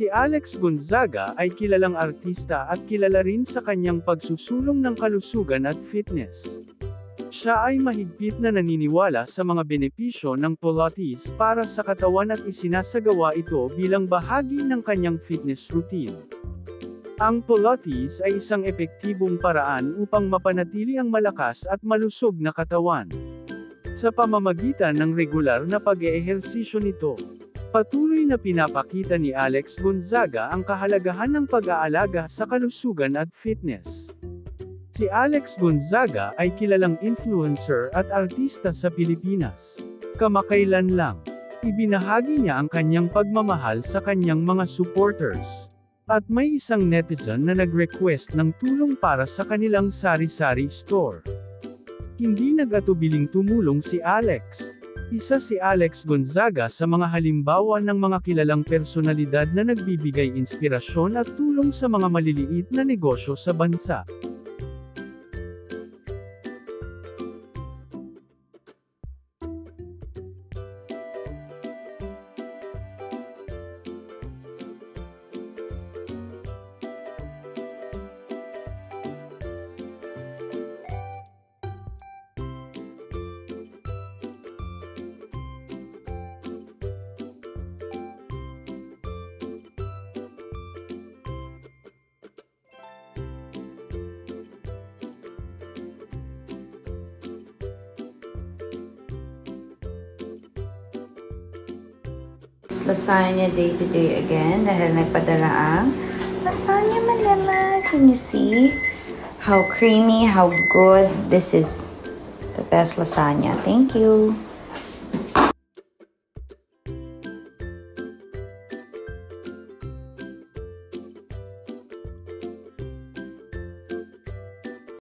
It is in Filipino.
Si Alex Gonzaga ay kilalang artista at kilala rin sa kanyang pagsusulong ng kalusugan at fitness. Siya ay mahigpit na naniniwala sa mga benepisyo ng Pilates para sa katawan at isinasagawa ito bilang bahagi ng kanyang fitness routine. Ang Pilates ay isang epektibong paraan upang mapanatili ang malakas at malusog na katawan. Sa pamamagitan ng regular na pag-eehersisyo nito, patuloy na pinapakita ni Alex Gonzaga ang kahalagahan ng pag-aalaga sa kalusugan at fitness. Si Alex Gonzaga ay kilalang influencer at artista sa Pilipinas. Kamakailan lang, ibinahagi niya ang kanyang pagmamahal sa kanyang mga supporters. At may isang netizen na nag-request ng tulong para sa kanilang sari-sari store. Hindi nag-atubiling tumulong si Alex. Isa si Alex Gonzaga sa mga halimbawa ng mga kilalang personalidad na nagbibigay inspirasyon at tulong sa mga maliliit na negosyo sa bansa. Lasagna day to day again dahil nagpadala ang lasagna Manila. Can you see how creamy, how good? This is the best lasagna. Thank you.